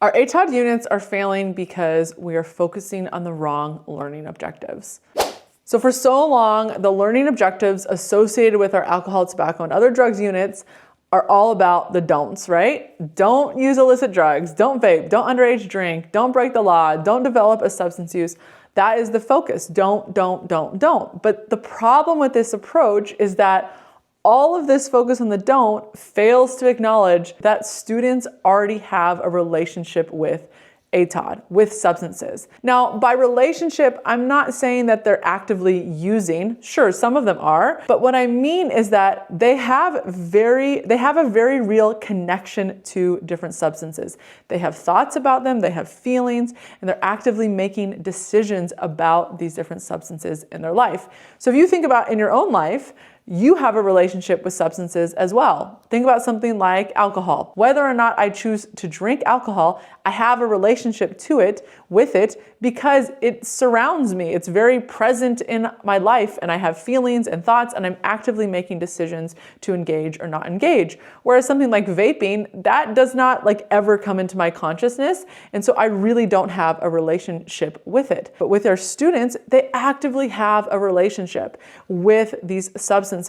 Our ATOD units are failing because we are focusing on the wrong learning objectives. So for so long, the learning objectives associated with our alcohol, tobacco, and other drugs units are all about the don'ts, right? Don't use illicit drugs, don't vape, don't underage drink, don't break the law, don't develop a substance use. That is the focus. Don't. But the problem with this approach is that all of this focus on the don't fails to acknowledge that students already have a relationship with ATOD, with substances. Now, by relationship, I'm not saying that they're actively using. Sure, some of them are, but what I mean is that they have a very real connection to different substances. They have thoughts about them, they have feelings, and they're actively making decisions about these different substances in their life. So if you think about in your own life, you have a relationship with substances as well. Think about something like alcohol. Whether or not I choose to drink alcohol, I have a relationship with it because it surrounds me. It's very present in my life and I have feelings and thoughts and I'm actively making decisions to engage or not engage. Whereas something like vaping, that does not ever come into my consciousness. And so I really don't have a relationship with it. But with our students, they actively have a relationship with these substances.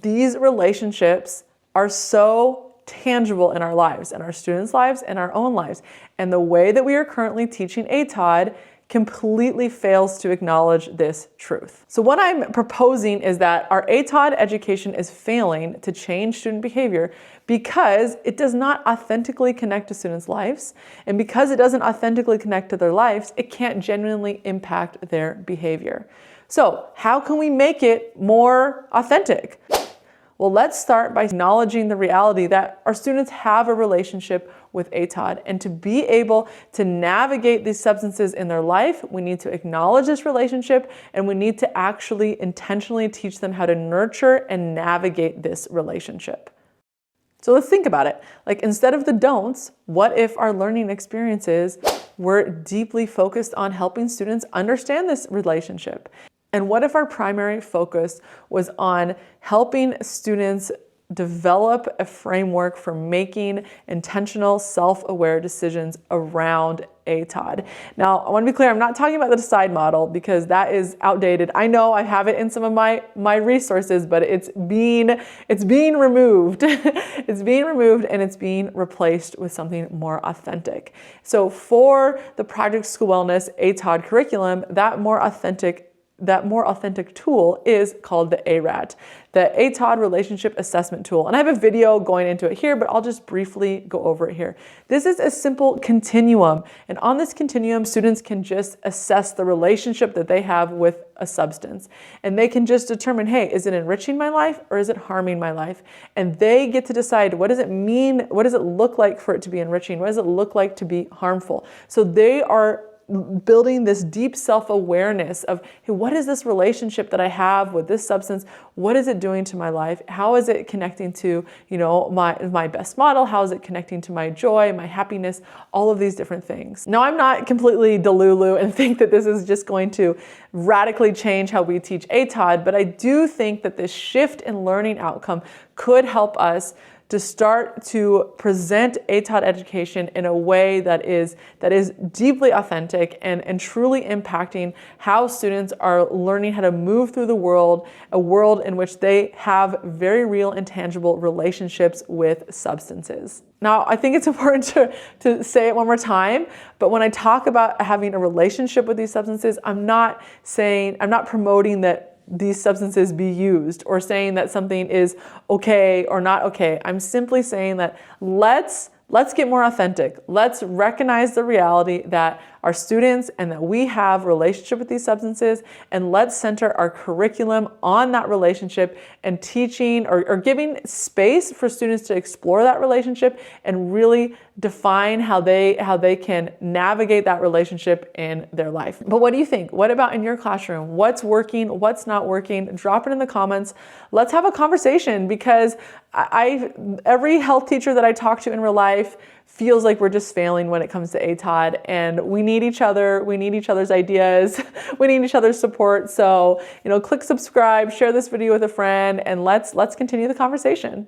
These relationships are so tangible in our lives, in our students' lives, and our own lives. And the way that we are currently teaching ATOD completely fails to acknowledge this truth. So what I'm proposing is that our ATOD education is failing to change student behavior because it does not authentically connect to students' lives. And because it doesn't authentically connect to their lives, it can't genuinely impact their behavior. So how can we make it more authentic? Well, let's start by acknowledging the reality that our students have a relationship with ATOD, and to be able to navigate these substances in their life, we need to acknowledge this relationship and we need to actually intentionally teach them how to nurture and navigate this relationship. So let's think about it. Instead of the don'ts, what if our learning experiences were deeply focused on helping students understand this relationship? And what if our primary focus was on helping students develop a framework for making intentional, self-aware decisions around ATOD? Now, I want to be clear, I'm not talking about the DECIDE model because that is outdated. I know I have it in some of my resources, but it's being removed. It's being removed and it's being replaced with something more authentic. So for the Project School Wellness ATOD curriculum, that more authentic tool is called the ARAT, the ATOD Relationship Assessment Tool. And I have a video going into it here, but I'll just briefly go over it here. This is a simple continuum. And on this continuum, students can just assess the relationship that they have with a substance. And they can just determine, hey, is it enriching my life or is it harming my life? And they get to decide, what does it mean? What does it look like for it to be enriching? What does it look like to be harmful? So they are building this deep self-awareness of, hey, what is this relationship that I have with this substance? What is it doing to my life? How is it connecting to, my best model? How is it connecting to my joy, my happiness, all of these different things? Now, I'm not completely delulu and think that this is just going to radically change how we teach ATOD, but I do think that this shift in learning outcome could help us to start to present ATOD education in a way that is deeply authentic and truly impacting how students are learning how to move through the world, a world in which they have very real and tangible relationships with substances. Now, I think it's important to say it one more time, but when I talk about having a relationship with these substances, I'm not promoting that these substances be used or saying that something is okay or not okay. I'm simply saying that let's get more authentic. Let's recognize the reality that our students and that we have a relationship with these substances, and let's center our curriculum on that relationship and teaching or giving space for students to explore that relationship and really define how they can navigate that relationship in their life. But what do you think? What about in your classroom? What's working? What's not working? Drop it in the comments. Let's have a conversation, because every health teacher that I talk to in real life feels like we're just failing when it comes to ATOD, and we need each other. We need each other's ideas. We need each other's support. So, click subscribe, share this video with a friend, and let's continue the conversation.